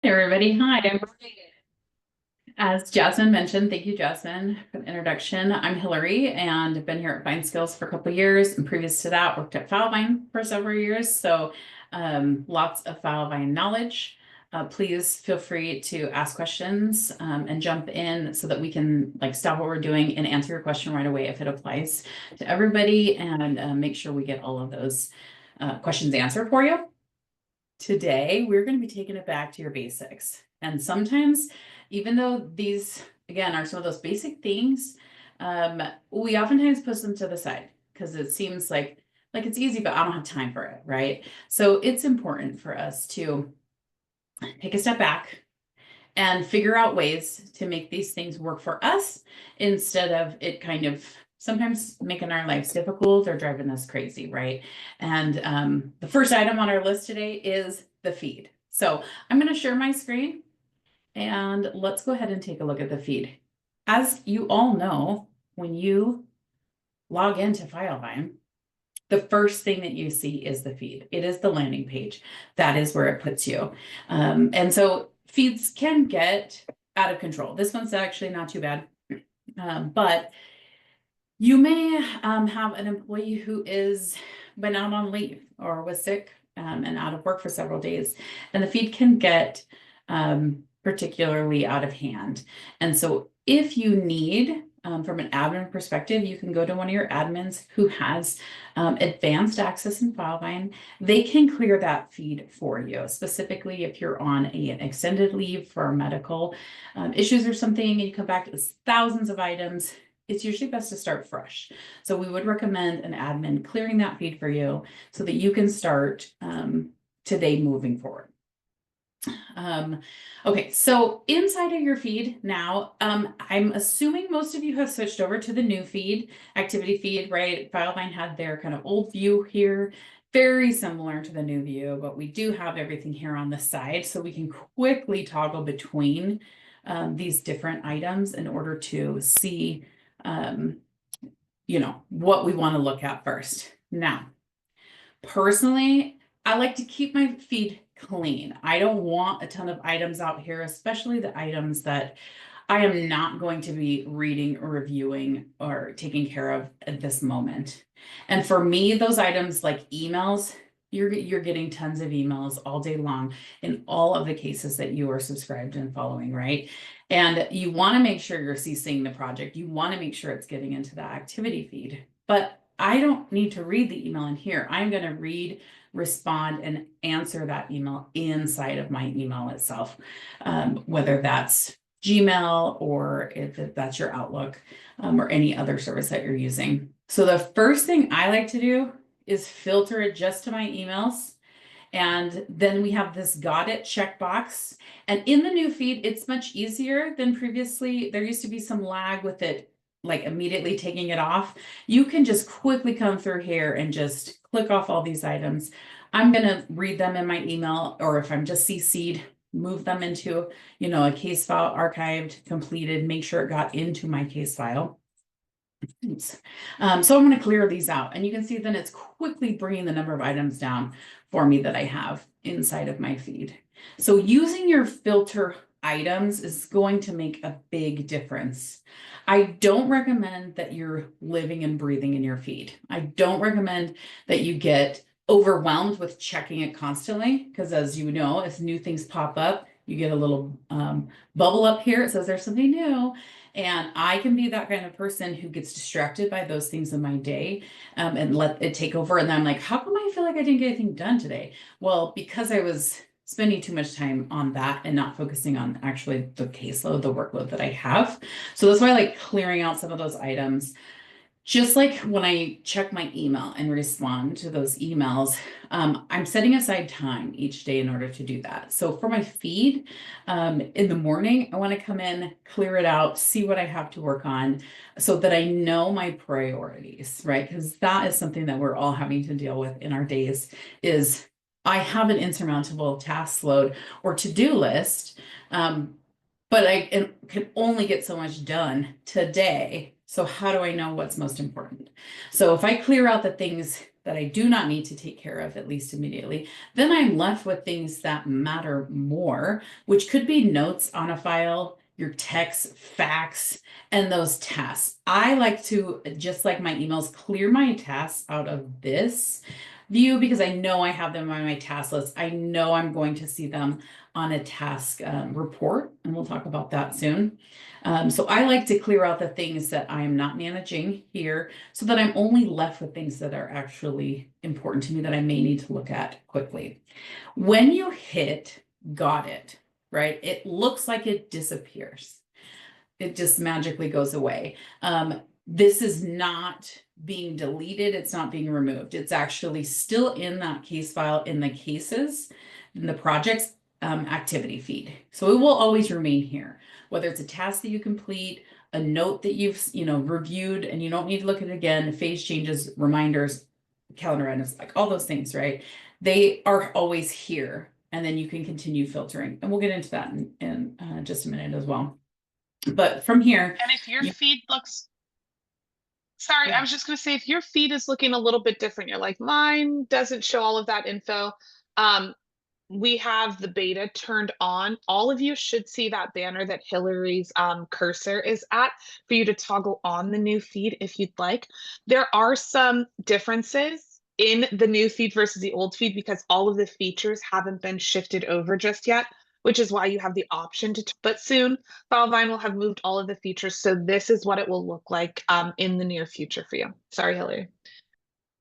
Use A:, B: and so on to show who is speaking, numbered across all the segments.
A: Hey everybody, hi. As Jasmine mentioned, thank you, Jasmine, for the introduction. I'm Hillary and I've been here at Fine Skills for a couple of years. And previous to that, worked at Filevine for several years. So lots of Filevine knowledge. Please feel free to ask questions and jump in so that we can stop what we're doing and answer your question right away if it applies to everybody and make sure we get all of those questions answered for you. Today, we're going to be taking it back to your basics. And sometimes, even though these, again, are some of those basic things, we oftentimes push them to the side because it seems like it's easy, but I don't have time for it, right? So it's important for us to take a step back and figure out ways to make these things work for us instead of it kind of sometimes making our lives difficult or driving us crazy, right? And the first item on our list today is the feed. So I'm going to share my screen and let's go ahead and take a look at the feed. As you all know, when you log into Filevine, the first thing that you see is the feed. It is the landing page. That is where it puts you. And so feeds can get out of control. This one's actually not too bad, but you may have an employee who is been out on leave or was sick and out of work for several days, and the feed can get particularly out of hand. And so if you need, from an admin perspective, you can go to one of your admins who has advanced access in Filevine. They can clear that feed for you, specifically if you're on an extended leave for medical issues or something, and you come back to thousands of items. It's usually best to start fresh. So we would recommend an admin clearing that feed for you so that you can start today moving forward. Okay, so inside of your feed now, I'm assuming most of you have switched over to the new feed, activity feed, right? Filevine had their kind of old view here, very similar to the new view, but we do have everything here on the side so we can quickly toggle between these different items in order to see what we want to look at first. Now, personally, I like to keep my feed clean. I don't want a ton of items out here, especially the items that I am not going to be reading or reviewing or taking care of at this moment. And for me, those items like emails, you're getting tons of emails all day long in all of the cases that you are subscribed and following, right? And you want to make sure you're CCing the project. You want to make sure it's getting into the activity feed. But I don't need to read the email in here. I'm going to read, respond, and answer that email inside of my email itself, whether that's Gmail or if that's your Outlook or any other service that you're using. So the first thing I like to do is filter it just to my emails. And then we have this got it checkbox. And in the new feed, it's much easier than previously. There used to be some lag with it, like immediately taking it off. You can just quickly come through here and just click off all these items. I'm going to read them in my email, or if I'm just CC'd, move them into, a case file, archived, completed, make sure it got into my case file. So I'm going to clear these out, and you can see then it's quickly bringing the number of items down for me that I have inside of my feed. So using your filter items is going to make a big difference. I don't recommend that you're living and breathing in your feed. I don't recommend that you get overwhelmed with checking it constantly, because as you know, as new things pop up, you get a little bubble up here. It says there's something new. And I can be that kind of person who gets distracted by those things in my day and let it take over. And then I'm like, how come I feel like I didn't get anything done today? Well, because I was spending too much time on that and not focusing on actually the caseload, the workload that I have. So that's why I like clearing out some of those items. Just like when I check my email and respond to those emails, I'm setting aside time each day in order to do that. So for my feed, in the morning, I want to come in, clear it out, see what I have to work on so that I know my priorities, right? Because that is something that we're all having to deal with in our days is I have an insurmountable task load or to-do list, but I can only get so much done today. So how do I know what's most important? So if I clear out the things that I do not need to take care of, at least immediately. Then I'm left with things that matter more, which could be notes on a file, your texts, facts, and those tasks. I like to, just like my emails, clear my tasks out of this view because I know I have them on my task list. I know I'm going to see them on a task report, and we'll talk about that soon. So I like to clear out the things that I am not managing here so that I'm only left with things that are actually important to me that I may need to look at quickly. When you hit got it, right, it looks like it disappears. It just magically goes away. This is not being deleted. It's not being removed. It's actually still in that case file in the cases, in the projects activity feed. So it will always remain here, whether it's a task that you complete, a note that you've reviewed and you don't need to look at it again, phase changes, reminders, calendar items, like all those things, right? They are always here. And then you can continue filtering. And we'll get into that in just a minute as well. But from here,
B: And if your feed looks, sorry, I
A: yeah,
B: was just going to say, if your feed is looking a little bit different, you're like, mine doesn't show all of that info. Um, we have the beta turned on. All of you should see that banner that Hillary's cursor is at for you to toggle on the new feed if you'd like. There are some differences in the new feed versus the old feed because all of the features haven't been shifted over just yet, which is why you have the option to. But soon, Filevine will have moved all of the features, so this is what it will look like in the near future for you. Sorry, Hillary.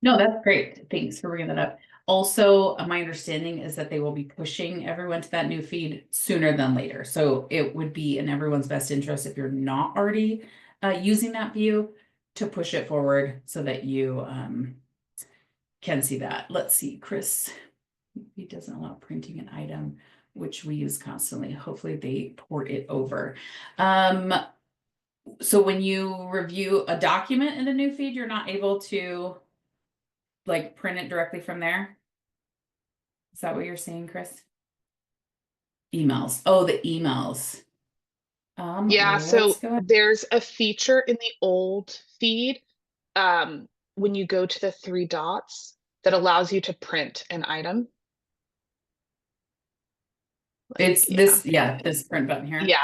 A: no, that's great. Thanks for bringing that up. Also, my understanding is that they will be pushing everyone to that new feed sooner than later. So it would be in everyone's best interest if you're not already using that view to push it forward so that you can see that. Let's see, Chris, he doesn't allow printing an item, which we use constantly. Hopefully they port it over. So when you review a document in the new feed, you're not able to like print it directly from there? Is that what you're saying, Chris? Emails. Oh, the emails.
B: Yeah,
A: Let's
B: so
A: go ahead.
B: there's a feature in the old feed when you go to the three dots that allows you to print an item.
A: It's
B: Yeah.
A: this, yeah, this print button here.
B: Yeah.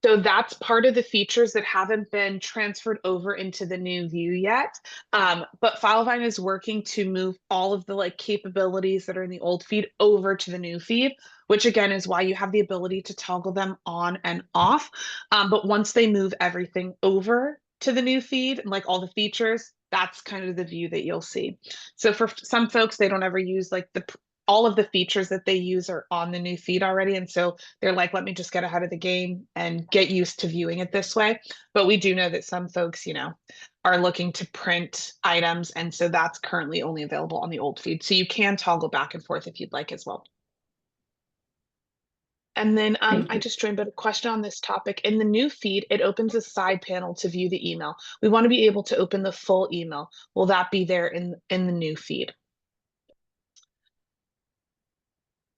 B: So that's part of the features that haven't been transferred over into the new view yet. But Filevine is working to move all of the like capabilities that are in the old feed over to the new feed, which again is why you have the ability to toggle them on and off. But once they move everything over to the new feed and like all the features, that's kind of the view that you'll see. So for some folks, they don't ever use like the all of the features that they use are on the new feed already. And so they're like, let me just get ahead of the game and get used to viewing it this way. But we do know that some folks, are looking to print items. And so that's currently only available on the old feed. So you can toggle back and forth if you'd like as well. And then
A: Thank
B: I
A: you.
B: just joined, but a question on this topic. In the new feed, it opens a side panel to view the email. We want to be able to open the full email. Will that be there in the new feed?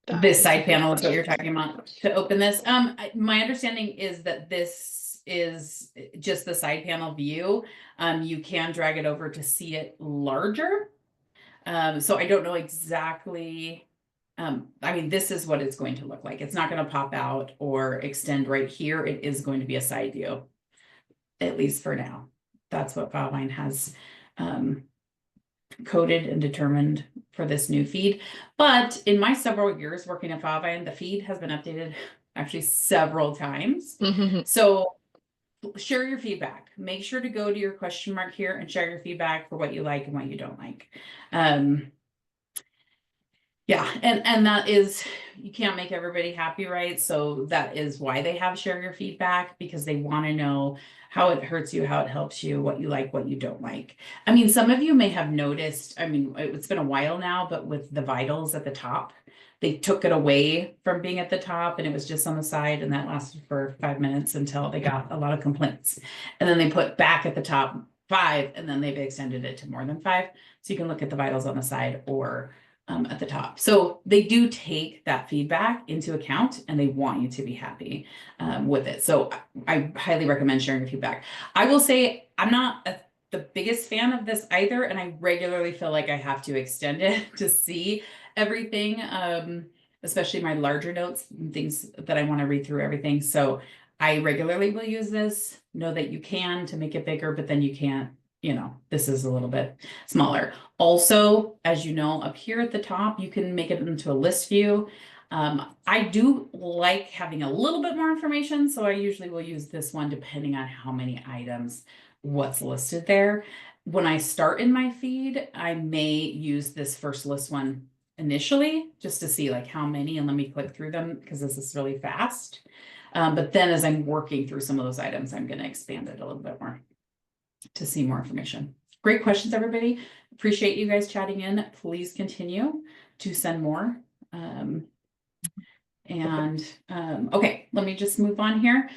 B: That
A: This
B: is a
A: side
B: good
A: panel is what you're
B: question.
A: talking about to open this. My understanding is that this is just the side panel view. You can drag it over to see it larger. So I don't know exactly. I mean, this is what it's going to look like. It's not going to pop out or extend right here. It is going to be a side view, at least for now. That's what Filevine has coded and determined for this new feed. But in my several years working at Filevine, the feed has been updated actually several times. So share your feedback. Make sure to go to your question mark here and share your feedback for what you like and what you don't like. Yeah, and that is, you can't make everybody happy, right? So that is why they have share your feedback, because they want to know how it hurts you, how it helps you, what you like, what you don't like. I mean, some of you may have noticed, I mean, it's been a while now, but with the vitals at the top, they took it away from being at the top and it was just on the side, and that lasted for 5 minutes until they got a lot of complaints. And then they put back at the top 5, and then they've extended it to more than 5. So you can look at the vitals on the side or at the top. So they do take that feedback into account and they want you to be happy with it. So I highly recommend sharing your feedback. I will say I'm not the biggest fan of this either, and I regularly feel like I have to extend it to see everything, especially my larger notes and things that I want to read through everything. So I regularly will use this. Know that you can to make it bigger, but then you can't, this is a little bit smaller. Also, as you know, up here at the top, you can make it into a list view. I do like having a little bit more information, so I usually will use this one depending on how many items, what's listed there. When I start in my feed, I may use this first list one initially just to see like how many, and let me click through them because this is really fast. But then as I'm working through some of those items, I'm going to expand it a little bit more to see more information. Great questions, everybody. Appreciate you guys chatting in. Please continue to send more. Okay, let me just move on here.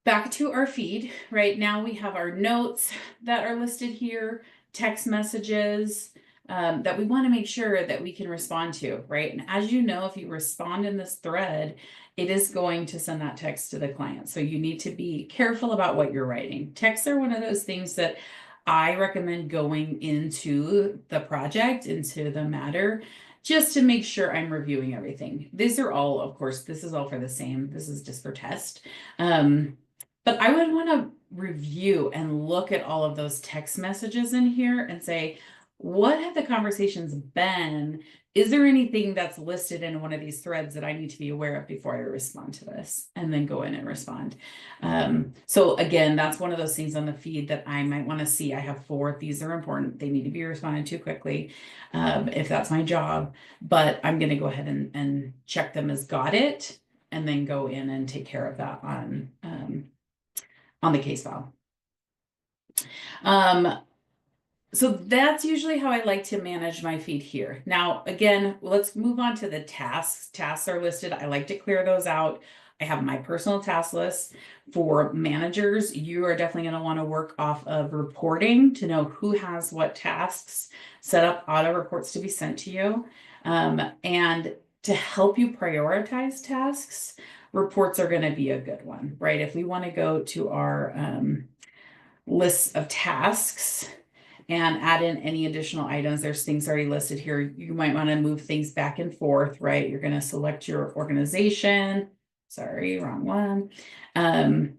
A: Back to our feed. Right now we have our notes that are listed here, text messages that we want to make sure that we can respond to, right? And as you know, if you respond in this thread, it is going to send that text to the client. So you need to be careful about what you're writing. Texts are one of those things that I recommend going into the project, into the matter, just to make sure I'm reviewing everything. These are all, of course, this is all for the same. This is just for test. But I would want to review and look at all of those text messages in here and say, what have the conversations been? Is there anything that's listed in one of these threads that I need to be aware of before I respond to this? And then go in and respond. So again, that's one of those things on the feed that I might want to see. I have 4. These are important. They need to be responded to quickly, if that's my job. But I'm going to go ahead and check them as got it, and then go in and take care of that on the case file. So that's usually how I like to manage my feed here. Now, again, let's move on to the tasks. Tasks are listed. I like to clear those out. I have my personal task list. For managers, you are definitely going to want to work off of reporting to know who has what tasks, set up auto reports to be sent to you. And to help you prioritize tasks, reports are going to be a good one, right? If we want to go to our list of tasks and add in any additional items, there's things already listed here. You might want to move things back and forth, right? You're going to select your organization. Sorry, wrong one. And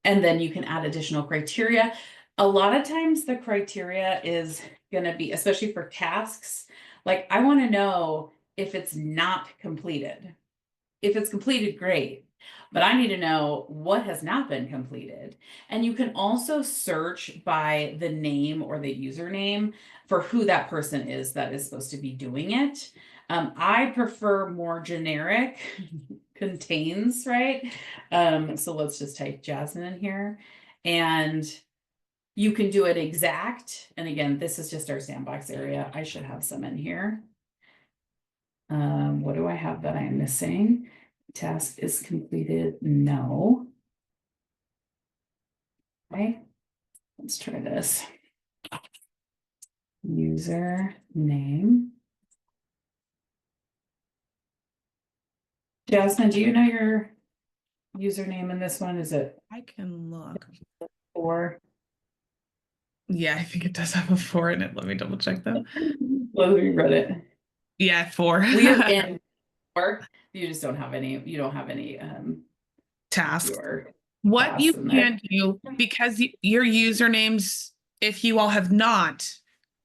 A: then you can add additional criteria. A lot of times the criteria is going to be, especially for tasks, like I want to know if it's not completed. If it's completed, great. But I need to know what has not been completed. And you can also search by the name or the username for who that person is that is supposed to be doing it. I prefer more generic contains, right? So let's just type Jasmine in here. And you can do it exact. And again, this is just our sandbox area. I should have some in here. What do I have that I'm missing? Task is completed. No. Okay, let's try this. User name. Jasmine, do you know your username in this one? Is it
C: I can look.
A: 4?
C: Yeah, I think it does have a 4 in it. Let me double check though.
A: Let me read it.
C: Yeah, 4.
A: We are in 4. You just don't have any, you don't have any
C: tasks.
A: your
C: What you
A: tasks in there.
C: can do, because your usernames, if you all have not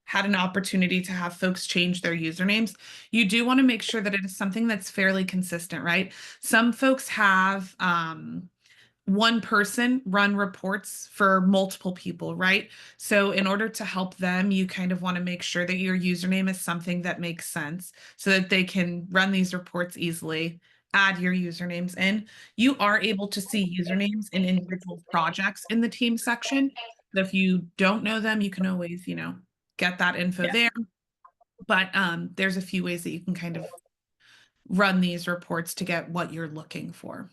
C: had an opportunity to have folks change their usernames, you do want to make sure that it is something that's fairly consistent, right? Some folks have one person run reports for multiple people, right? So in order to help them, you kind of want to make sure that your username is something that makes sense so that they can run these reports easily, add your usernames in. You are able to see usernames in individual projects in the team section. But if you don't know them, you can always, get that info there. But there's a few ways that you can kind of run these reports to get what you're looking for.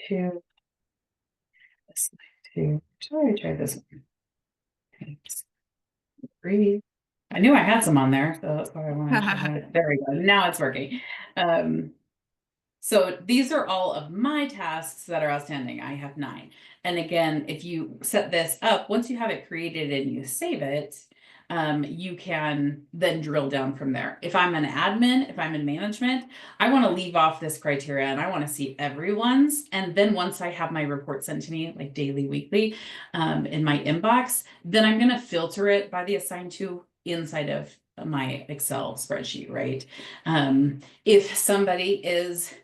A: Two. Try this one. Breathe. I knew I had some on there, so that's why I wanted to. There we go. Now it's working. So these are all of my tasks that are outstanding. I have 9. And again, if you set this up, once you have it created and you save it, you can then drill down from there. If I'm an admin, if I'm in management, I want to leave off this criteria and I want to see everyone's. And then once I have my report sent to me, like daily, weekly, in my inbox, then I'm going to filter it by the assigned to inside of my Excel spreadsheet, right? If somebody is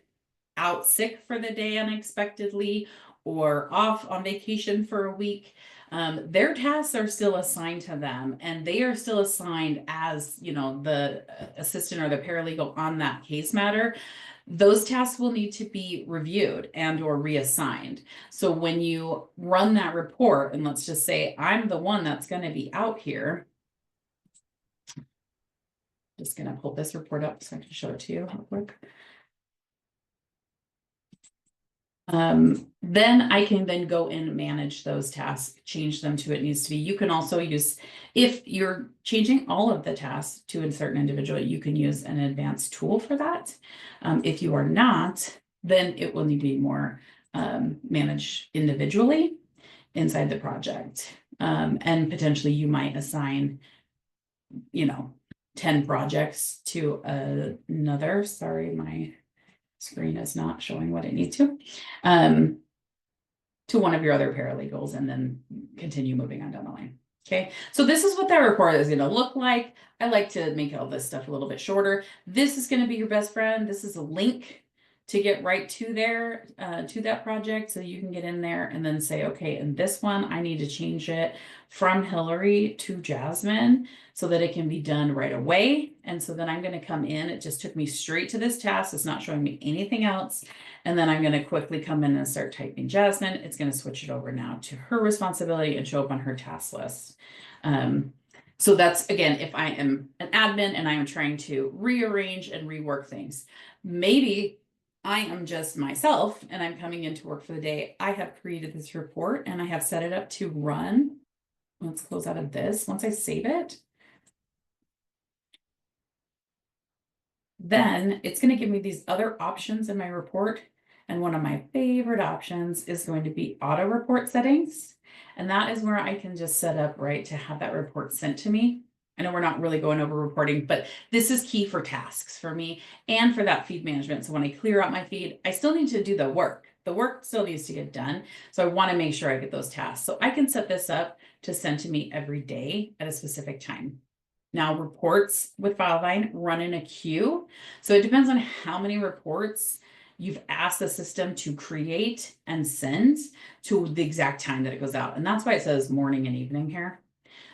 A: out sick for the day unexpectedly or off on vacation for a week, their tasks are still assigned to them and they are still assigned as, you know, the assistant or the paralegal on that case matter. Those tasks will need to be reviewed and or reassigned. So when you run that report, and let's just say I'm the one that's going to be out here, just going to pull this report up so I can show it to you real quick. Then I can then go in and manage those tasks, change them to it needs to be. You can also use, if you're changing all of the tasks to a certain individual, you can use an advanced tool for that. If you are not, then it will need to be more managed individually inside the project. And potentially you might assign, you know, 10 projects to another, sorry, my screen is not showing what it needs to one of your other paralegals and then continue moving on down the line. Okay, so this is what that report is going to look like. I like to make all this stuff a little bit shorter. This is going to be your best friend. This is a link to get right to there, to that project. So you can get in there and then say, okay, in this one, I need to change it from Hillary to Jasmine so that it can be done right away. And so then I'm going to come in. It just took me straight to this task. It's not showing me anything else. And then I'm going to quickly come in and start typing Jasmine. It's going to switch it over now to her responsibility and show up on her task list. So that's, again, if I am an admin and I am trying to rearrange and rework things. Maybe I am just myself and I'm coming into work for the day. I have created this report and I have set it up to run. Let's close out of this. Once I save it, then it's going to give me these other options in my report. And one of my favorite options is going to be auto report settings. And that is where I can just set up, right, to have that report sent to me. I know we're not really going over reporting, but this is key for tasks for me and for that feed management. So when I clear out my feed, I still need to do the work. The work still needs to get done. So I want to make sure I get those tasks. So I can set this up to send to me every day at a specific time. Now, reports with Filevine run in a queue. So it depends on how many reports you've asked the system to create and send to the exact time that it goes out. And that's why it says morning and evening here.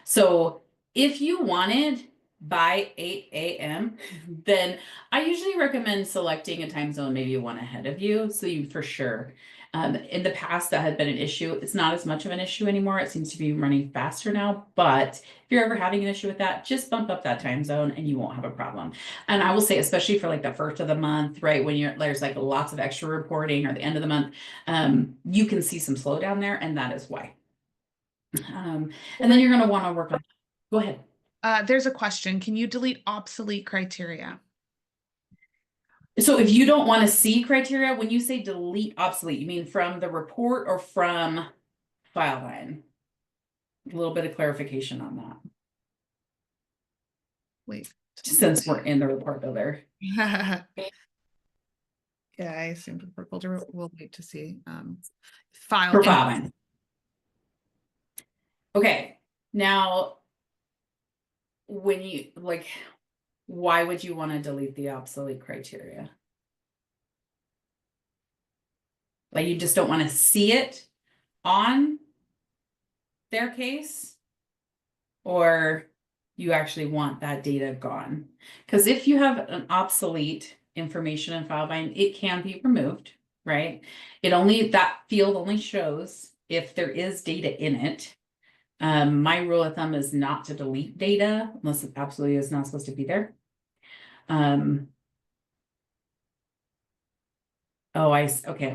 A: So if you wanted by 8 a.m., then I usually recommend selecting a time zone maybe one ahead of you. So you for sure. In the past, that had been an issue. It's not as much of an issue anymore. It seems to be running faster now. But if you're ever having an issue with that, just bump up that time zone and you won't have a problem. And I will say, especially for like the first of the month, right, when there's like lots of extra reporting or the end of the month, you can see some slowdown there, and that is why. And then you're going to want to work on. Go ahead.
C: There's a question. Can you delete obsolete criteria?
A: So if you don't want to see criteria, when you say delete obsolete, you mean from the report or from Filevine? A little bit of clarification on that.
C: Wait.
A: Since we're in the report builder.
C: Yeah, I assume the report builder will wait to see. File.
A: For Filevine. Okay. Now, when you like, why would you want to delete the obsolete criteria? Like you just don't want to see it on their case? Or you actually want that data gone? Because if you have an obsolete information in Filevine, it can be removed, right? That field only shows if there is data in it. My rule of thumb is not to delete data unless it absolutely is not supposed to be there. Okay,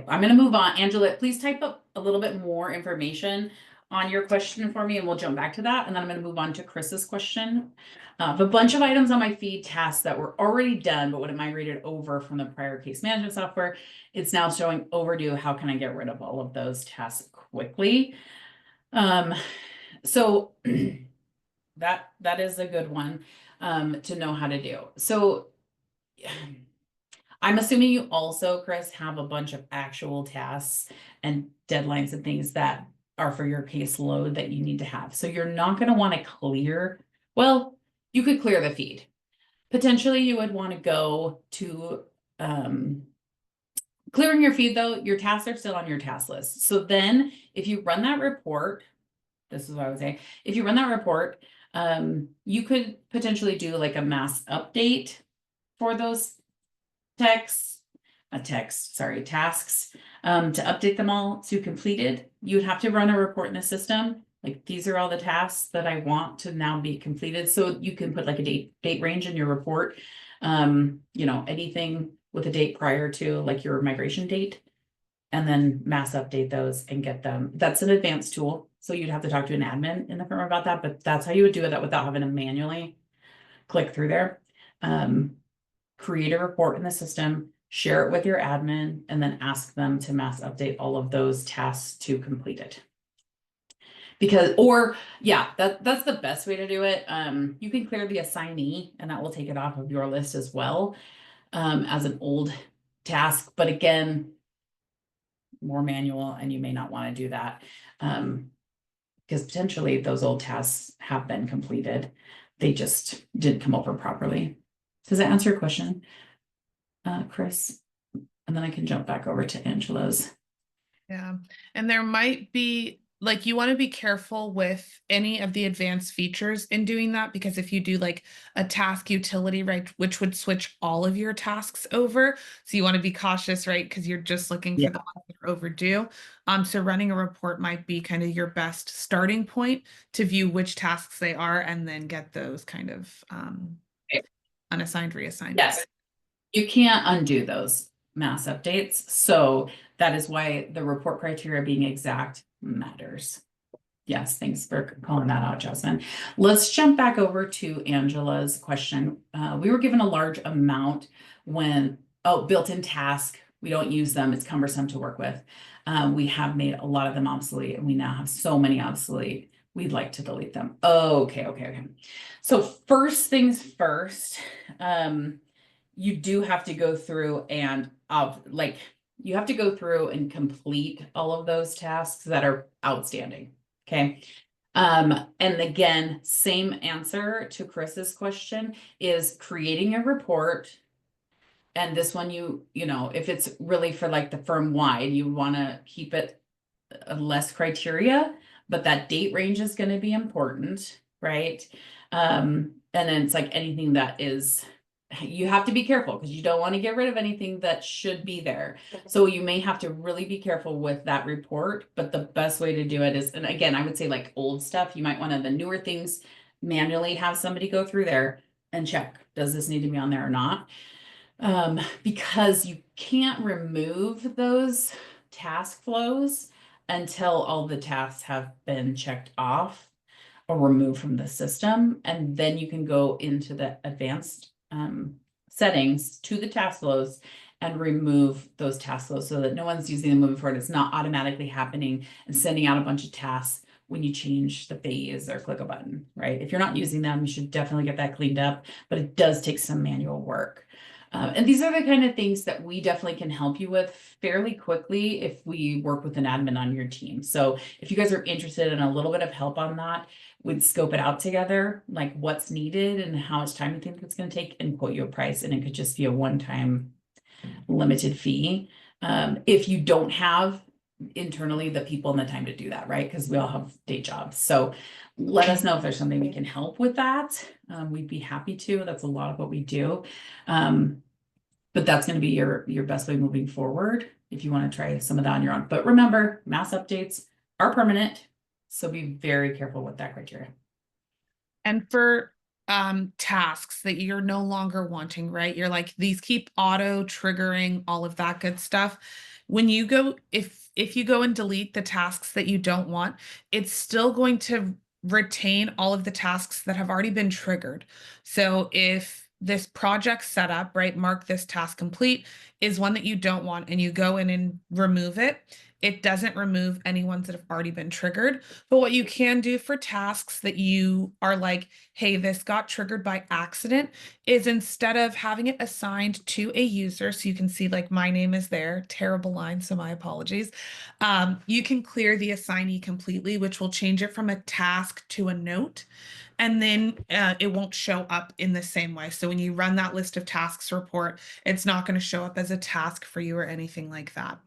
A: I'm going to move on. Angela, please type up a little bit more information on your question for me, and we'll jump back to that. And then I'm going to move on to Chris's question. I have a bunch of items on my feed tasks that were already done, but when I migrated over from the prior case management software, it's now showing overdue. How can I get rid of all of those tasks quickly? So that is a good one to know how to do. So I'm assuming you also, Chris, have a bunch of actual tasks and deadlines and things that are for your caseload that you need to have. So you're not going to want to clear, well, you could clear the feed. Potentially you would want to go to clearing your feed though, your tasks are still on your task list. So then if you run that report, this is what I would say, if you run that report, you could potentially do like a mass update for those tasks, to update them all to completed. You would have to run a report in the system. Like these are all the tasks that I want to now be completed. So you can put like a date range in your report. Anything with a date prior to like your migration date, and then mass update those and get them. That's an advanced tool. So you'd have to talk to an admin in the firm about that, but that's how you would do that without having to manually click through there. Create a report in the system, share it with your admin, and then ask them to mass update all of those tasks to complete it. That's the best way to do it. You can clear the assignee and that will take it off of your list as well, as an old task. But again, more manual, and you may not want to do that because potentially those old tasks have been completed. They just didn't come over properly. Does that answer your question, Chris? And then I can jump back over to Angela's.
C: Yeah. And there might be, like, you want to be careful with any of the advanced features in doing that, because if you do like a task utility, right, which would switch all of your tasks over. So you want to be cautious, right? Because you're just looking for the ones that are overdue. So running a report might be kind of your best starting point to view which tasks they are and then get those kind of unassigned, reassigned.
A: Yes, you can't undo those mass updates. So that is why the report criteria being exact matters. Yes, thanks for calling that out, Jasmine. Let's jump back over to Angela's question. We were given a large amount built-in task. We don't use them. It's cumbersome to work with. We have made a lot of them obsolete, and we now have so many obsolete. We'd like to delete them. Okay. So first things first, you do have to go through and you have to go through and complete all of those tasks that are outstanding. Okay. And again, same answer to Chris's question is creating a report. And this one, if it's really for like the firm wide, you want to keep it less criteria, but that date range is going to be important, right? And then it's like anything that is, you have to be careful because you don't want to get rid of anything that should be there. So you may have to really be careful with that report, but the best way to do it is, and again, I would say like old stuff, you might want to, the newer things, manually have somebody go through there and check, does this need to be on there or not? Because you can't remove those task flows until all the tasks have been checked off or removed from the system. And then you can go into the advanced settings to the task flows and remove those task flows so that no one's using them moving forward. It's not automatically happening and sending out a bunch of tasks when you change the phase or click a button, right? If you're not using them, you should definitely get that cleaned up, but it does take some manual work. And these are the kind of things that we definitely can help you with fairly quickly if we work with an admin on your team. So if you guys are interested in a little bit of help on that, we'd scope it out together, like what's needed and how much time you think it's going to take, and quote you a price. And it could just be a one-time limited fee. If you don't have internally the people and the time to do that, right? Because we all have day jobs. So let us know if there's something we can help with that. We'd be happy to. That's a lot of what we do. But that's going to be your best way moving forward if you want to try some of that on your own. But remember, mass updates are permanent. So be very careful with that criteria.
C: And for tasks that you're no longer wanting, right? You're like, these keep auto triggering all of that good stuff. When you go, if you go and delete the tasks that you don't want, it's still going to retain all of the tasks that have already been triggered. So if this project setup, right, mark this task complete, is one that you don't want, and you go in and remove it, it doesn't remove any ones that have already been triggered. But what you can do for tasks that you are like, hey, this got triggered by accident, is instead of having it assigned to a user, so you can see like my name is there, terrible line, so my apologies. You can clear the assignee completely, which will change it from a task to a note. And then it won't show up in the same way. So when you run that list of tasks report, it's not going to show up as a task for you or anything like that.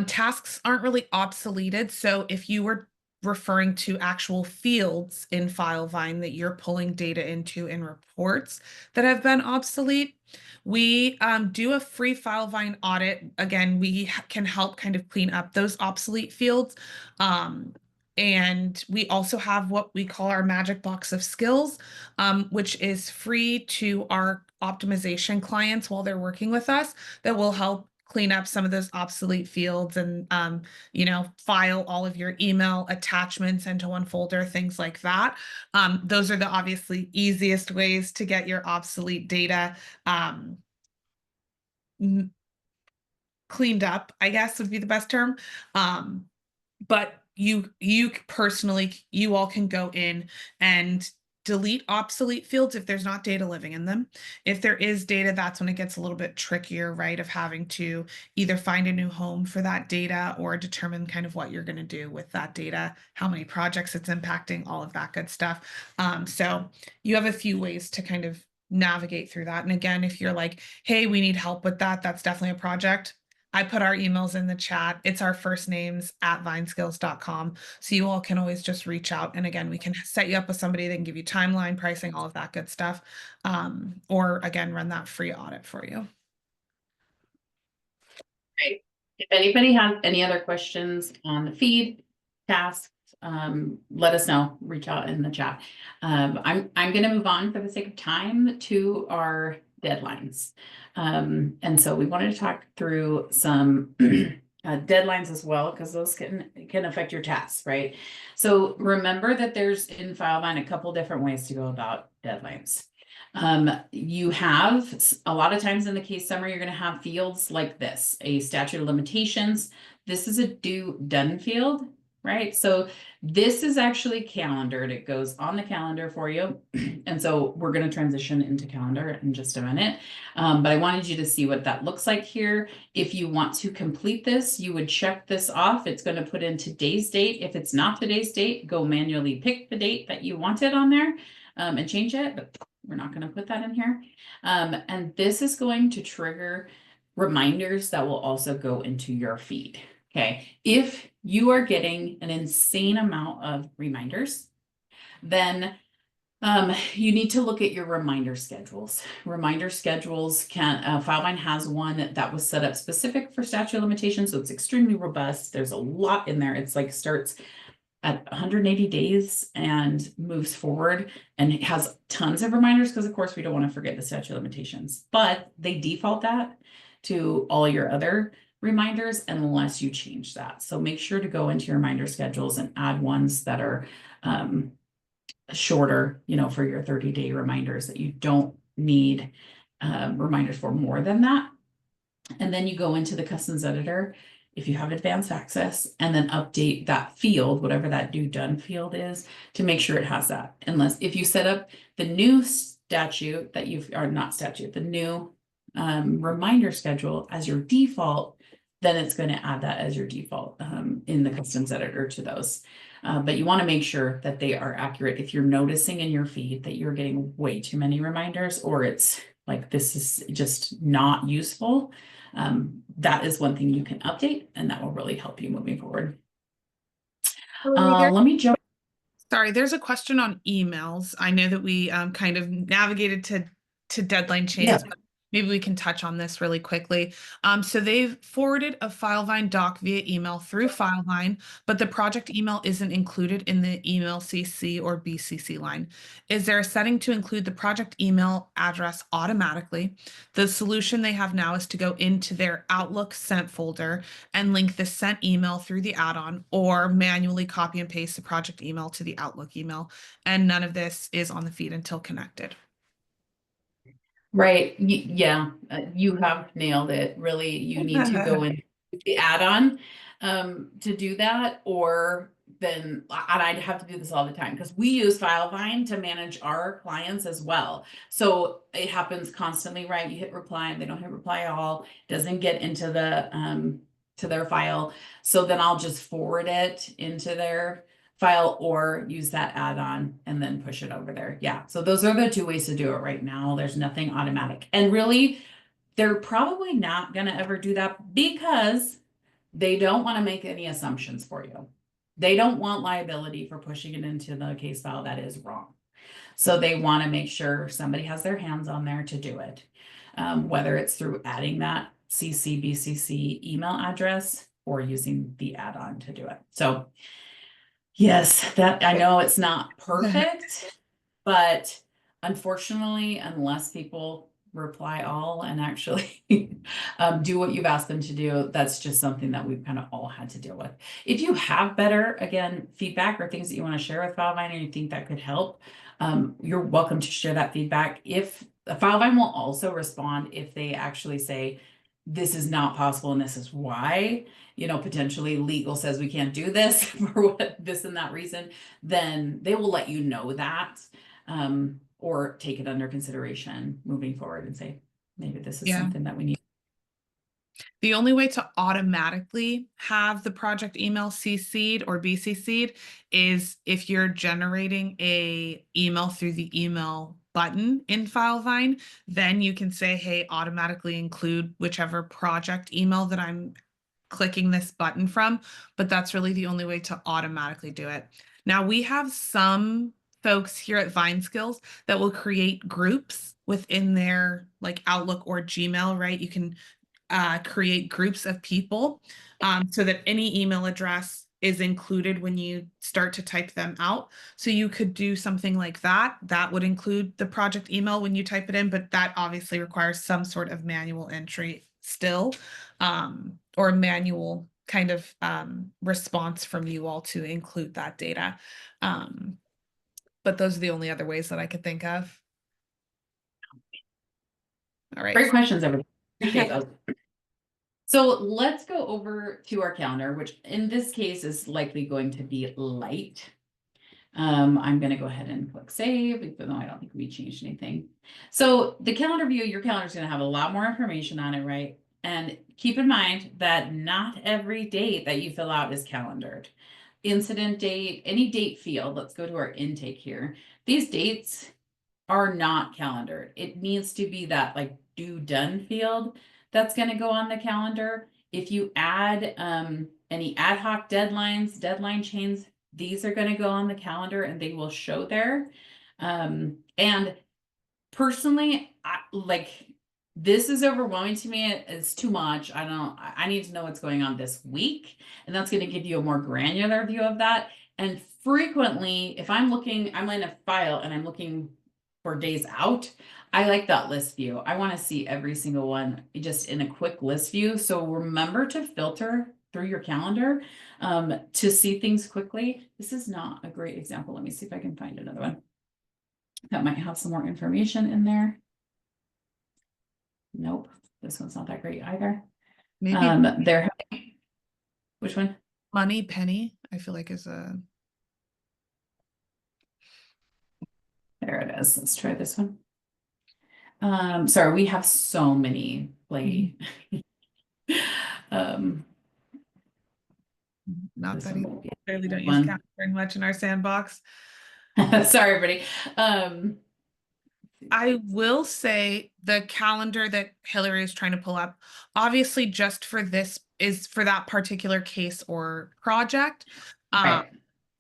C: Tasks aren't really obsoleted. So if you were referring to actual fields in Filevine that you're pulling data into in reports that have been obsolete, we do a free Filevine audit. Again, we can help kind of clean up those obsolete fields. And we also have what we call our magic box of skills, which is free to our optimization clients while they're working with us, that will help clean up some of those obsolete fields and, file all of your email attachments into one folder, things like that. Those are the obviously easiest ways to get your obsolete data cleaned up, I guess would be the best term. But you personally, you all can go in and delete obsolete fields if there's not data living in them. If there is data, that's when it gets a little bit trickier, right? Of having to either find a new home for that data or determine kind of what you're going to do with that data, how many projects it's impacting, all of that good stuff. So you have a few ways to kind of navigate through that. And again, if you're like, hey, we need help with that, that's definitely a project. I put our emails in the chat. It's our first names at vineskills.com. So you all can always just reach out. And again, we can set you up with somebody that can give you timeline, pricing, all of that good stuff. Or again, run that free audit for you.
A: Great. If anybody has any other questions on the feed, tasks, let us know, reach out in the chat. I'm going to move on for the sake of time to our deadlines. And so we wanted to talk through some deadlines as well, because those can affect your tasks, right? So remember that there's in Filevine a couple different ways to go about deadlines. You have a lot of times in the case summary, you're going to have fields like this, a statute of limitations. This is a due done field, right? So this is actually calendared. It goes on the calendar for you. And so we're going to transition into calendar in just a minute. But I wanted you to see what that looks like here. If you want to complete this, you would check this off. It's going to put in today's date. If it's not today's date, go manually pick the date that you wanted on there and change it. But we're not going to put that in here. And this is going to trigger reminders that will also go into your feed. Okay. If you are getting an insane amount of reminders, then you need to look at your reminder schedules. Reminder schedules Filevine has one that was set up specific for statute of limitations. So it's extremely robust. There's a lot in there. It's like starts at 180 days and moves forward, and it has tons of reminders because of course we don't want to forget the statute of limitations, but they default that to all your other reminders unless you change that. So make sure to go into your reminder schedules and add ones that are shorter, for your 30-day reminders that you don't need reminders for more than that. And then you go into the customs editor if you have advanced access, and then update that field, whatever that due done field is, to make sure it has that. Unless if you set up the new statute that the new reminder schedule as your default, then it's going to add that as your default in the customs editor to those. But you want to make sure that they are accurate. If you're noticing in your feed that you're getting way too many reminders, or it's like this is just not useful, that is one thing you can update, and that will really help you moving forward. Let me jump.
C: Sorry, there's a question on emails. I know that we kind of navigated to deadline changes.
A: Yeah.
C: But maybe we can touch on this really quickly. So they've forwarded a Filevine doc via email through Filevine, but the project email isn't included in the email CC or BCC line. Is there a setting to include the project email address automatically? The solution they have now is to go into their Outlook sent folder and link the sent email through the add-on, or manually copy and paste the project email to the Outlook email. And none of this is on the feed until connected.
A: Right. Yeah, you have nailed it. Really, you need to go in the add-on to do that, or then and I'd have to do this all the time because we use Filevine to manage our clients as well. So it happens constantly, right? You hit reply and they don't hit reply all, doesn't get into the to their file. So then I'll just forward it into their file or use that add-on and then push it over there. Yeah. So those are the two ways to do it right now. There's nothing automatic. And really, they're probably not going to ever do that because they don't want to make any assumptions for you. They don't want liability for pushing it into the case file that is wrong. So they want to make sure somebody has their hands on there to do it, whether it's through adding that CC/BCC email address or using the add-on to do it. So yes, that I know it's not perfect, but unfortunately, unless people reply all and actually do what you've asked them to do, that's just something that we've kind of all had to deal with. If you have better, again, feedback or things that you want to share with Filevine and you think that could help, you're welcome to share that feedback. If Filevine will also respond if they actually say, this is not possible and this is why, potentially legal says we can't do this for what this and that reason, then they will let you know that, or take it under consideration moving forward and say, maybe this is something that we need.
C: The only way to automatically have the project email CC'd or BCC'd is if you're generating a email through the email button in Filevine, then you can say, hey, automatically include whichever project email that I'm clicking this button from, but that's really the only way to automatically do it. Now we have some folks here at Vine Skills that will create groups within their like Outlook or Gmail, right? You can create groups of people so that any email address is included when you start to type them out. So you could do something like that. That would include the project email when you type it in, but that obviously requires some sort of manual entry still, or a manual kind of response from you all to include that data. But those are the only other ways that I could think of. All right.
A: Great questions, everybody. Appreciate those. So let's go over to our calendar, which in this case is likely going to be light. I'm going to go ahead and click save, even though I don't think we changed anything. So the calendar view, your calendar is going to have a lot more information on it, right? And keep in mind that not every date that you fill out is calendared. Incident date, any date field, let's go to our intake here. These dates are not calendared. It needs to be that like due done field that's going to go on the calendar. If you add any ad hoc deadlines, deadline chains, these are going to go on the calendar and they will show there. And personally, this is overwhelming to me. It's too much. I need to know what's going on this week. And that's going to give you a more granular view of that. And frequently, if I'm in a file and I'm looking for days out, I like that list view. I want to see every single one just in a quick list view. So remember to filter through your calendar to see things quickly. This is not a great example. Let me see if I can find another one that might have some more information in there. Nope, this one's not that great either.
C: Maybe
A: which one?
C: Money Penny, I feel like is a.
A: There it is. Let's try this one. Sorry, we have so many play.
C: Not that we clearly don't use calendar very much in our sandbox.
A: Sorry, everybody.
C: I will say the calendar that Hillary is trying to pull up, obviously just for this is for that particular case or project.
A: Right.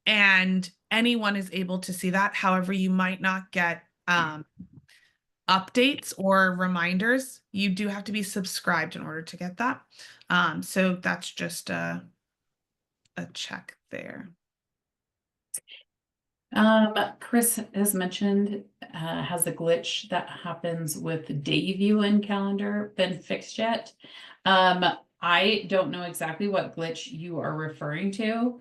C: And anyone is able to see that. However, you might not get updates or reminders, you do have to be subscribed in order to get that. So that's just a check there.
A: Chris has mentioned, has the glitch that happens with day view in calendar been fixed yet? I don't know exactly what glitch you are referring to.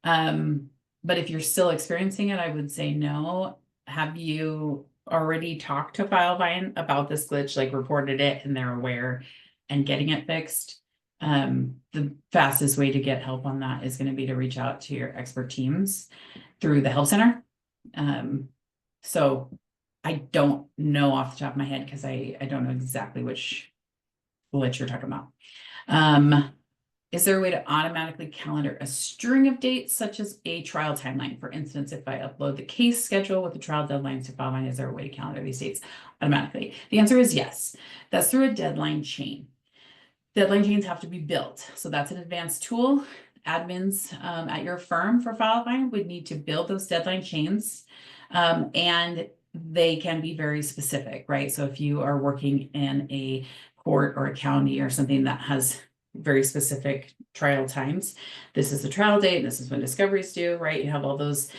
A: But if you're still experiencing it, I would say no. Have you already talked to Filevine about this glitch, like reported it and they're aware and getting it fixed? The fastest way to get help on that is going to be to reach out to your expert teams through the help center. So I don't know off the top of my head because I don't know exactly which glitch you're talking about. Is there a way to automatically calendar a string of dates such as a trial timeline? For instance, if I upload the case schedule with the trial deadlines to Filevine, is there a way to calendar these dates automatically? The answer is yes. That's through a deadline chain. Deadline chains have to be built. So that's an advanced tool. Admins at your firm for Filevine would need to build those deadline chains. And they can be very specific, right? So if you are working in a court or a county or something that has very specific trial times, this is the trial date, this is when discovery's due, right? You have all those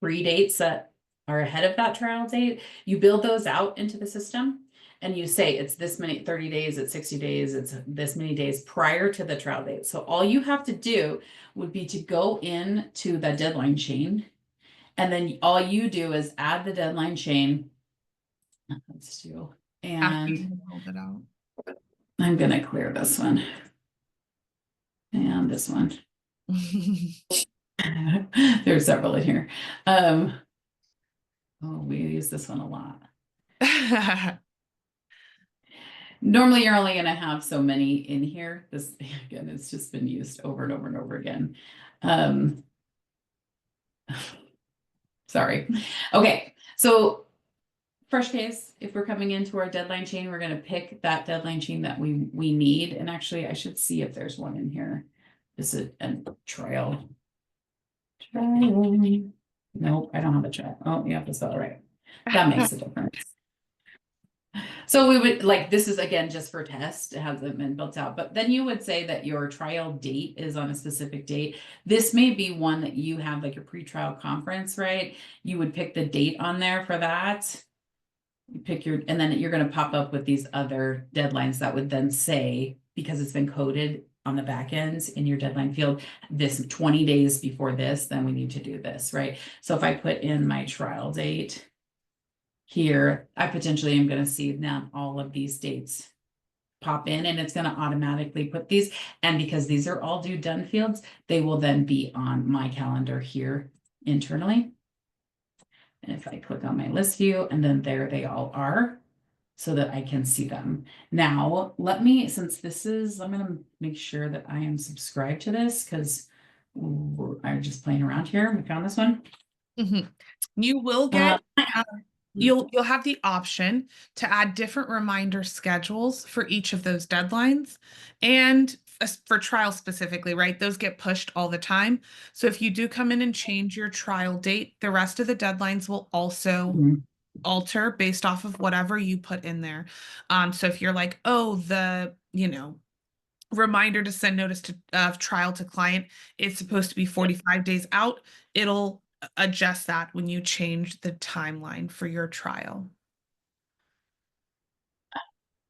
A: pre-dates that are ahead of that trial date. You build those out into the system. And you say it's this many 30 days, it's 60 days, it's this many days prior to the trial date. So all you have to do would be to go in to the deadline chain. And then all you do is add the deadline chain. Let's do,
C: After you
A: and
C: hold it out.
A: I'm going to clear this one. And this one. There's several in here. Oh, we use this one a lot. Normally, you're only going to have so many in here. This, again, it's just been used over and over and over again. Sorry. Okay, so fresh case, if we're coming into our deadline chain, we're going to pick that deadline chain that we need. And actually, I should see if there's one in here. This is a trial. Nope, I don't have a trial. Oh, you have to spell it right. That makes a difference. So we would like, this is again just for test, it hasn't been built out, but then you would say that your trial date is on a specific date. This may be one that you have like your pre-trial conference, right? You would pick the date on there for that. You pick your, and then you're going to pop up with these other deadlines that would then say, because it's been coded on the back ends in your deadline field, this 20 days before this, then we need to do this, right? So if I put in my trial date here, I potentially am going to see now all of these dates pop in, and it's going to automatically put these. And because these are all due done fields, they will then be on my calendar here internally. And if I click on my list view, and then there they all are, so that I can see them. Now, let me, since this is, I'm going to make sure that I am subscribed to this because I'm just playing around here. We found this one.
C: You will get you'll have the option to add different reminder schedules for each of those deadlines, and for trial specifically, right? Those get pushed all the time. So if you do come in and change your trial date, the rest of the deadlines will also alter based off of whatever you put in there. So if you're like, oh, the, reminder to send notice of trial to client is supposed to be 45 days out, it'll adjust that when you change the timeline for your trial.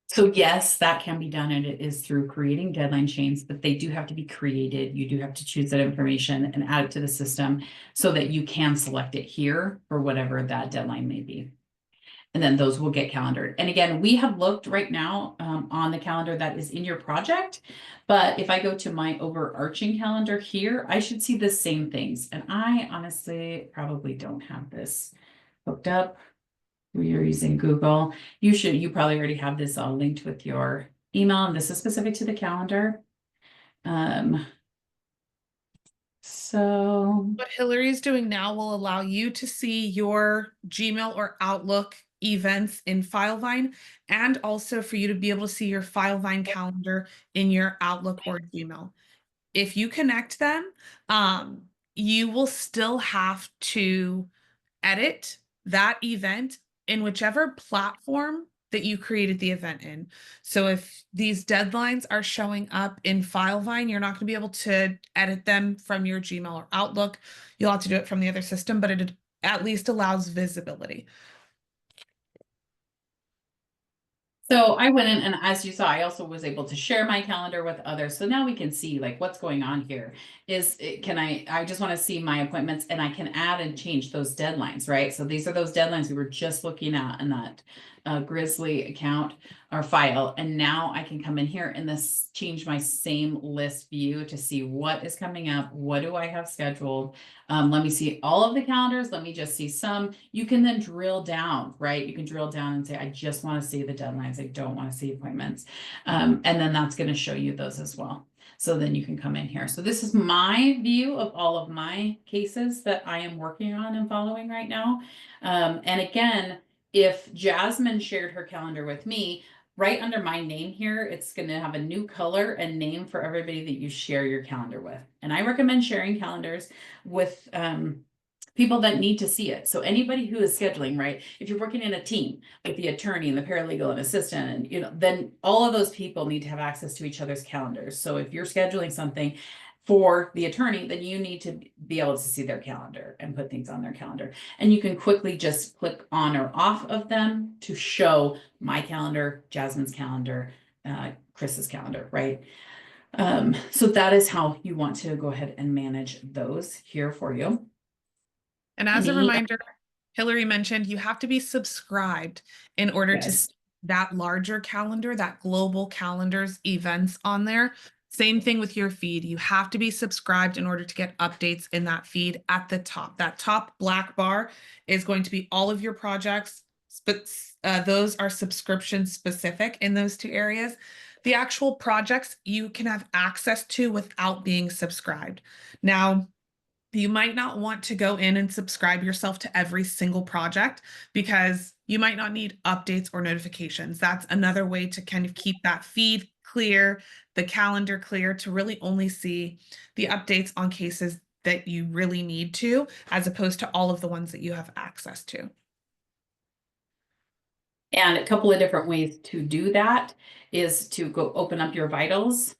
A: So yes, that can be done, and it is through creating deadline chains, but they do have to be created. You do have to choose that information and add it to the system so that you can select it here for whatever that deadline may be. And then those will get calendared. And again, we have looked right now on the calendar that is in your project. But if I go to my overarching calendar here, I should see the same things. And I honestly probably don't have this hooked up. You're using Google. You probably already have this all linked with your email. And this is specific to the calendar. So
C: what Hillary is doing now will allow you to see your Gmail or Outlook events in Filevine, and also for you to be able to see your Filevine calendar in your Outlook or Gmail. If you connect them, you will still have to edit that event in whichever platform that you created the event in. So if these deadlines are showing up in Filevine, you're not going to be able to edit them from your Gmail or Outlook. You'll have to do it from the other system, but it at least allows visibility.
A: So I went in, and as you saw, I also was able to share my calendar with others. So now we can see like what's going on here. I just want to see my appointments, and I can add and change those deadlines, right? So these are those deadlines we were just looking at in that Grizzly account or file. And now I can come in here and change my same list view to see what is coming up. What do I have scheduled? Let me see all of the calendars. Let me just see some. You can then drill down, right? You can drill down and say, I just want to see the deadlines. I don't want to see appointments. And then that's going to show you those as well. So then you can come in here. So this is my view of all of my cases that I am working on and following right now. And again, if Jasmine shared her calendar with me, right under my name here, it's going to have a new color and name for everybody that you share your calendar with. And I recommend sharing calendars with people that need to see it. So anybody who is scheduling, right? If you're working in a team with the attorney and the paralegal and assistant, and then all of those people need to have access to each other's calendars. So if you're scheduling something for the attorney, then you need to be able to see their calendar and put things on their calendar. And you can quickly just click on or off of them to show my calendar, Jasmine's calendar, Chris's calendar, right? So that is how you want to go ahead and manage those here for you.
C: And as a reminder, Hillary mentioned you have to be subscribed in order to see that larger calendar, that global calendars events on there. Same thing with your feed. You have to be subscribed in order to get updates in that feed at the top. That top black bar is going to be all of your projects, but those are subscription specific in those two areas. The actual projects you can have access to without being subscribed. Now, you might not want to go in and subscribe yourself to every single project because you might not need updates or notifications. That's another way to kind of keep that feed clear, the calendar clear, to really only see the updates on cases that you really need to, as opposed to all of the ones that you have access to.
A: And a couple of different ways to do that is to go open up your vitals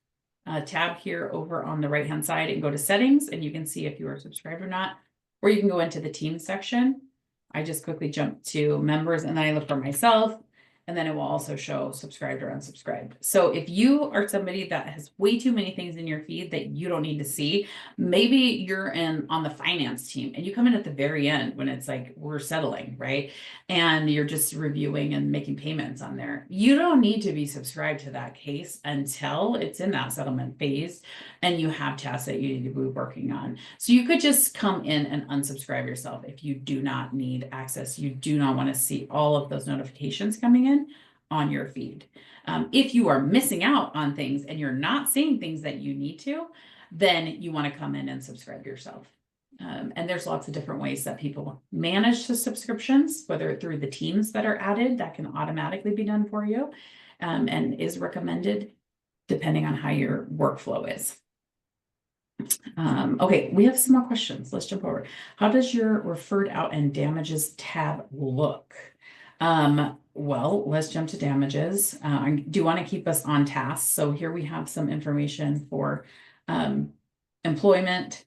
A: tab here over on the right hand side and go to settings, and you can see if you are subscribed or not, or you can go into the team section. I just quickly jump to members, and then I look for myself, and then it will also show subscribed or unsubscribed. So if you are somebody that has way too many things in your feed that you don't need to see, maybe you're on the finance team and you come in at the very end when it's like we're settling, right? And you're just reviewing and making payments on there. You don't need to be subscribed to that case until it's in that settlement phase and you have tasks that you need to be working on. So you could just come in and unsubscribe yourself if you do not need access. You do not want to see all of those notifications coming in on your feed. If you are missing out on things and you're not seeing things that you need to, then you want to come in and subscribe yourself. And there's lots of different ways that people manage the subscriptions, whether through the teams that are added, that can automatically be done for you, and is recommended depending on how your workflow is. Okay, we have some more questions. Let's jump over. How does your referred out and damages tab look? Well, let's jump to damages. I do want to keep us on task. So here we have some information for employment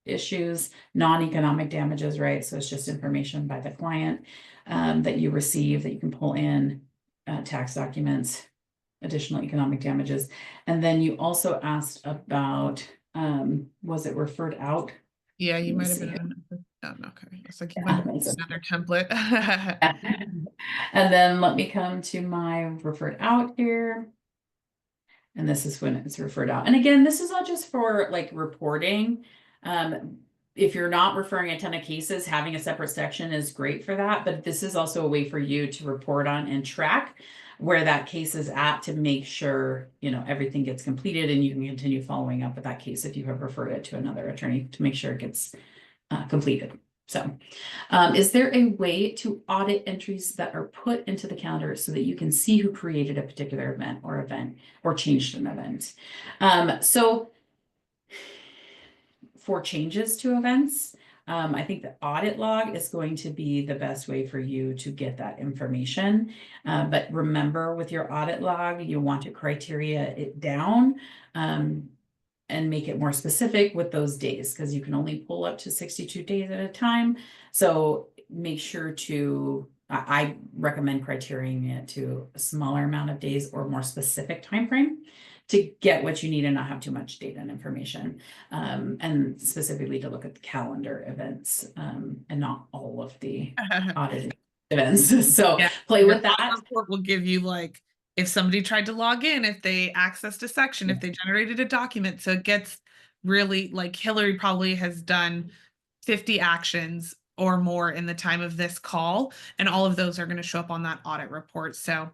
A: issues, non-economic damages, right? So it's just information by the client that you receive that you can pull in, tax documents, additional economic damages. And then you also asked about, was it referred out?
C: Yeah, you might have been. Okay. It's like you might have another template.
A: And then let me come to my referred out here. And this is when it's referred out. And again, this is all just for like reporting. If you're not referring a ton of cases, having a separate section is great for that. But this is also a way for you to report on and track where that case is at to make sure, everything gets completed and you can continue following up with that case if you have referred it to another attorney to make sure it gets completed. So, is there a way to audit entries that are put into the calendar so that you can see who created a particular event or changed an event? So for changes to events, I think the audit log is going to be the best way for you to get that information. But remember, with your audit log, you want to criteria it down and make it more specific with those days, because you can only pull up to 62 days at a time. So make sure to, I recommend criteriaing it to a smaller amount of days or more specific time frame to get what you need and not have too much data and information. And specifically to look at the calendar events and not all of the audited events. So
C: Yeah,
A: play
C: your
A: with that.
C: report will give you like if somebody tried to log in, if they accessed a section, if they generated a document. So it gets really like Hillary probably has done 50 actions or more in the time of this call, and all of those are going to show up on that audit report. So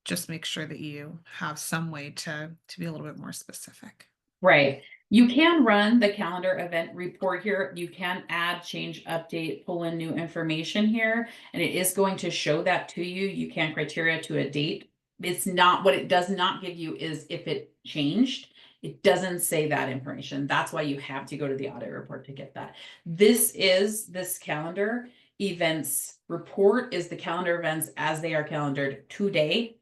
C: just make sure that you have some way to be a little bit more specific.
A: Right. You can run the calendar event report here. You can add, change, update, pull in new information here, and it is going to show that to you. You can criteria to a date. It's not, what it does not give you is if it changed. It doesn't say that information. That's why you have to go to the audit report to get that. This calendar events report is the calendar events as they are calendared today,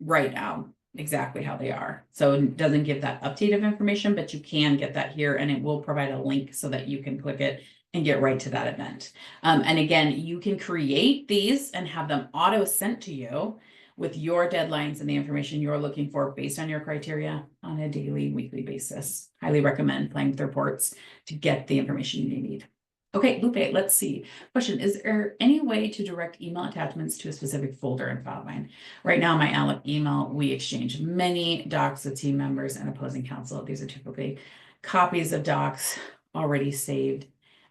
A: right now, exactly how they are. So it doesn't give that update of information, but you can get that here, and it will provide a link so that you can click it and get right to that event. And again, you can create these and have them auto sent to you with your deadlines and the information you're looking for based on your criteria on a daily, weekly basis. Highly recommend playing with reports to get the information you need. Okay, Lupe, let's see. Question, is there any way to direct email attachments to a specific folder in Filevine? Right now, my Outlook email, we exchange many docs with team members and opposing counsel. These are typically copies of docs already saved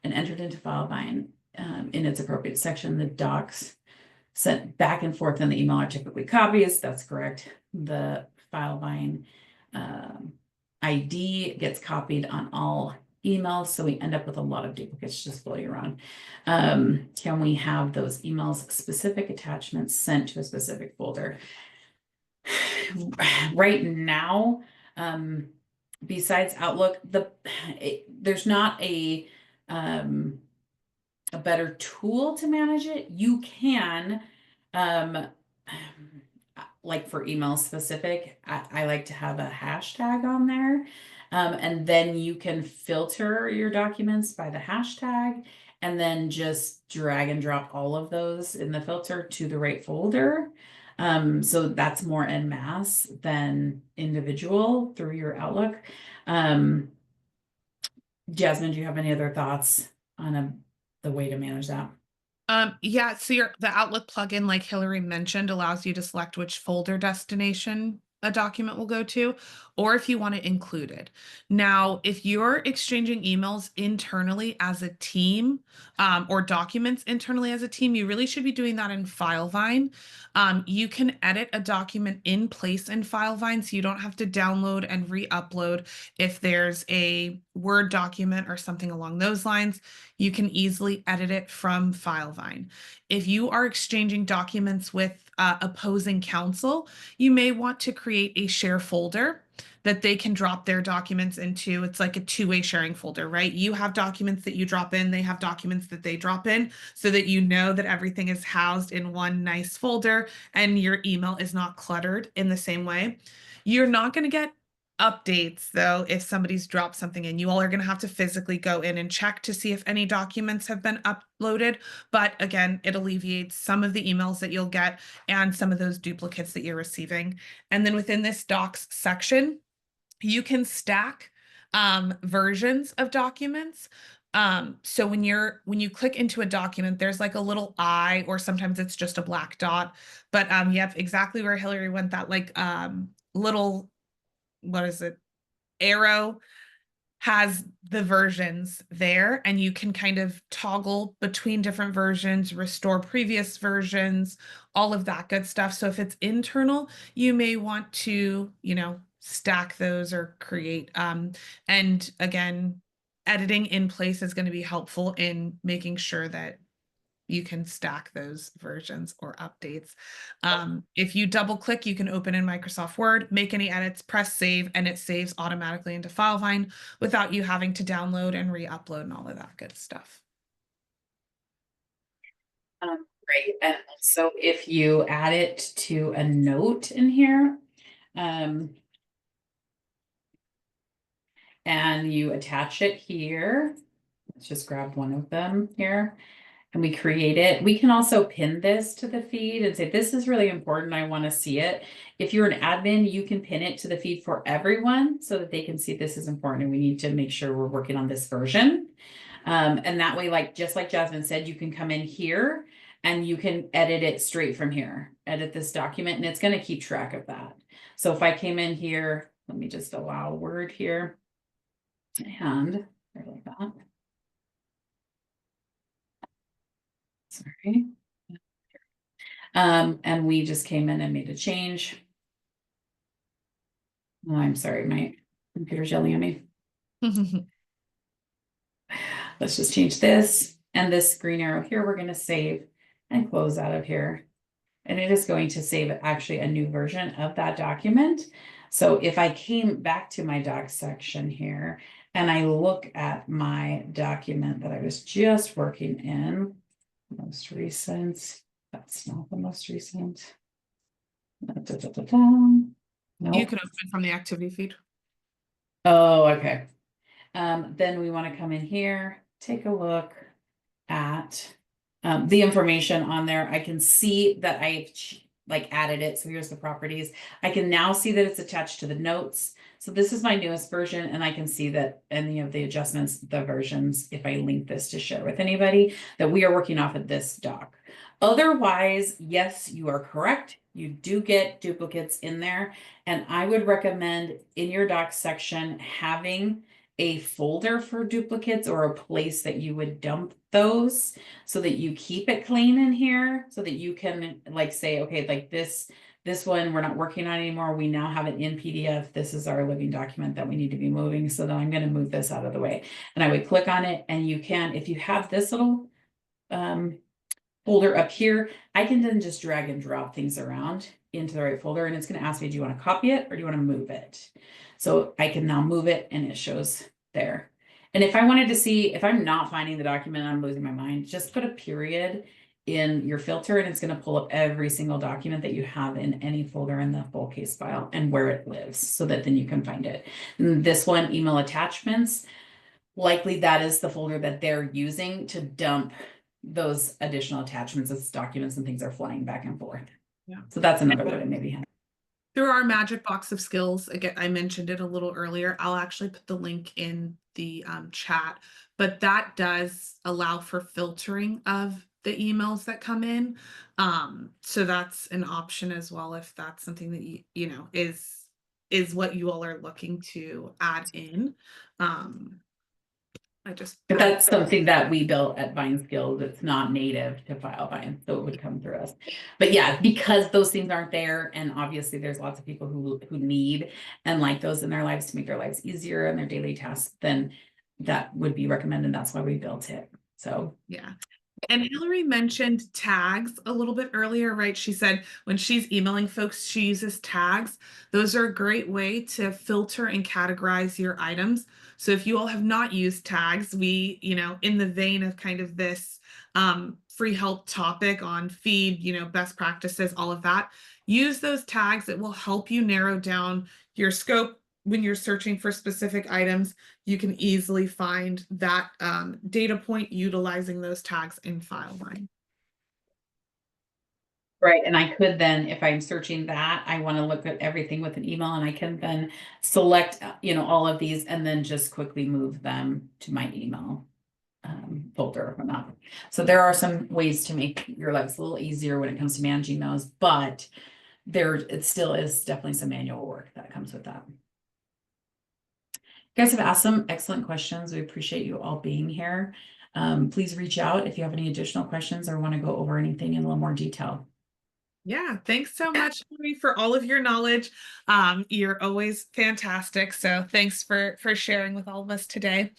A: and entered into Filevine in its appropriate section. The docs sent back and forth in the email are typically copies. That's correct. The Filevine ID gets copied on all emails, so we end up with a lot of duplicates just floating around. Can we have those emails specific attachments sent to a specific folder? Right now, besides Outlook, there's not a better tool to manage it. You can like for email specific, I like to have a hashtag on there. And then you can filter your documents by the hashtag and then just drag and drop all of those in the filter to the right folder. So that's more en masse than individual through your Outlook. Jasmine, do you have any other thoughts on the way to manage that?
C: Yeah, so the Outlook plugin, like Hillary mentioned, allows you to select which folder destination a document will go to, or if you want to include it. Now, if you're exchanging emails internally as a team, or documents internally as a team, you really should be doing that in Filevine. You can edit a document in place in Filevine, so you don't have to download and re-upload. If there's a Word document or something along those lines, you can easily edit it from Filevine. If you are exchanging documents with opposing counsel, you may want to create a share folder that they can drop their documents into. It's like a two-way sharing folder, right? You have documents that you drop in, they have documents that they drop in, so that you know that everything is housed in one nice folder and your email is not cluttered in the same way. You're not going to get updates though if somebody's dropped something in. You all are going to have to physically go in and check to see if any documents have been uploaded, but again, it alleviates some of the emails that you'll get and some of those duplicates that you're receiving. And then within this docs section, you can stack versions of documents. So when you click into a document, there's like a little eye, or sometimes it's just a black dot, but yep, exactly where Hillary went, that like little, what is it, arrow has the versions there, and you can kind of toggle between different versions, restore previous versions, all of that good stuff. So if it's internal, you may want to, stack those or create, and again, editing in place is going to be helpful in making sure that you can stack those versions or updates. If you double click, you can open in Microsoft Word, make any edits, press save, and it saves automatically into Filevine without you having to download and re-upload and all of that good stuff.
A: Great. And so if you add it to a note in here, and you attach it here, let's just grab one of them here, and we create it. We can also pin this to the feed and say, this is really important, I want to see it. If you're an admin, you can pin it to the feed for everyone so that they can see this is important and we need to make sure we're working on this version. And that way, like, just like Jasmine said, you can come in here and you can edit it straight from here, edit this document, and it's going to keep track of that. So if I came in here, let me just allow Word here, and like that. Sorry. And we just came in and made a change. Oh, I'm sorry, my computer's yelling at me. Let's just change this, and this green arrow here, we're going to save and close out of here. And it is going to save actually a new version of that document. So if I came back to my docs section here and I look at my document that I was just working in, most recent, that's not the most recent.
C: You
A: Nope.
C: can open from the activity feed.
A: Oh, okay. Then we want to come in here, take a look at the information on there. I can see that I've like added it. So here's the properties. I can now see that it's attached to the notes. So this is my newest version, and I can see that any of the adjustments, the versions, if I link this to share with anybody, that we are working off of this doc. Otherwise, yes, you are correct. You do get duplicates in there. And I would recommend in your docs section having a folder for duplicates or a place that you would dump those so that you keep it clean in here so that you can like say, okay, like this one we're not working on anymore. We now have it in PDF. This is our living document that we need to be moving. So then I'm going to move this out of the way. And I would click on it, and you can, if you have this little folder up here, I can then just drag and drop things around into the right folder, and it's going to ask me, do you want to copy it or do you want to move it? So I can now move it and it shows there. And if I wanted to see, if I'm not finding the document, I'm losing my mind, just put a period in your filter and it's going to pull up every single document that you have in any folder in the full case file and where it lives so that then you can find it. And this one, email attachments, likely that is the folder that they're using to dump those additional attachments as documents and things are flying back and forth.
C: Yeah.
A: So that's another way to maybe handle.
C: Through our magic box of skills, again, I mentioned it a little earlier. I'll actually put the link in the chat, but that does allow for filtering of the emails that come in. So that's an option as well if that's something that you know is what you all are looking to add in.
A: But that's something that we built at Vine Skills. It's not native to Filevine, so it would come through us. But yeah, because those things aren't there, and obviously there's lots of people who need and like those in their lives to make their lives easier and their daily tasks, then that would be recommended. That's why we built it. So
C: yeah. And Hillary mentioned tags a little bit earlier, right? She said when she's emailing folks, she uses tags. Those are a great way to filter and categorize your items. So if you all have not used tags, we, you know, in the vein of kind of this free help topic on feed, you know, best practices, all of that, use those tags. It will help you narrow down your scope. When you're searching for specific items, you can easily find that data point utilizing those tags in Filevine.
A: right, and I could then, if I'm searching that, I want to look at everything with an email, and I can then select, you know, all of these and then just quickly move them to my email folder or not. So there are some ways to make your lives a little easier when it comes to managing those, but it still is definitely some manual work that comes with that. You guys have asked some excellent questions. We appreciate you all being here. Please reach out if you have any additional questions or want to go over anything in a little more detail.
C: Yeah, thanks so much, Hillary, for all of your knowledge. You're always fantastic. So thanks for sharing with all of us today.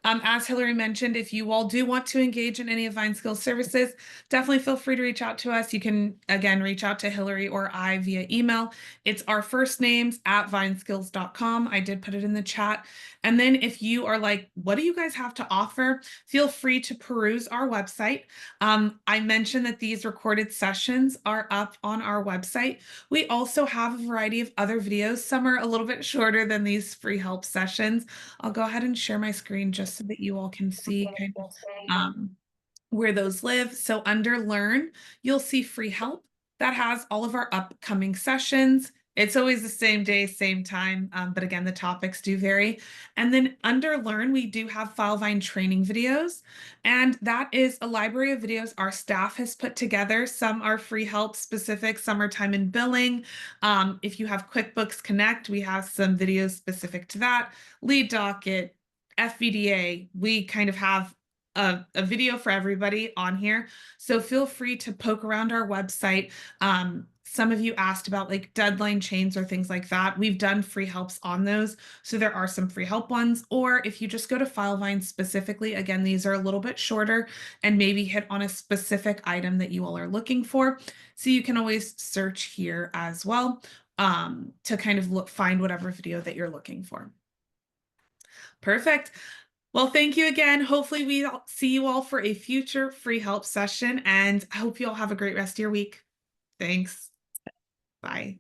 C: As Hillary mentioned, if you all do want to engage in any of Vine Skills services, definitely feel free to reach out to us. You can, again, reach out to Hillary or I via email. It's our first names at vineskills.com. I did put it in the chat. And then if you are like, what do you guys have to offer? Feel free to peruse our website. I mentioned that these recorded sessions are up on our website. We also have a variety of other videos. Some are a little bit shorter than these free help sessions. I'll go ahead and share my screen just so that you all can see kind of where those live. So under Learn, you'll see free help that has all of our upcoming sessions. It's always the same day, same time, but again, the topics do vary. And then under Learn, we do have Filevine training videos, and that is a library of videos our staff has put together. Some are free help specific, some are time and billing. If you have QuickBooks Connect, we have some videos specific to that. Lead Docket, FVDA, we kind of have a video for everybody on here. So feel free to poke around our website. Some of you asked about like deadline chains or things like that. We've done free helps on those. So there are some free help ones. Or if you just go to Filevine specifically, again, these are a little bit shorter and maybe hit on a specific item that you all are looking for. So you can always search here as well to kind of find whatever video that you're looking for. Perfect. Well, thank you again. Hopefully we'll see you all for a future free help session, and I hope you all have a great rest of your week. Thanks. Bye.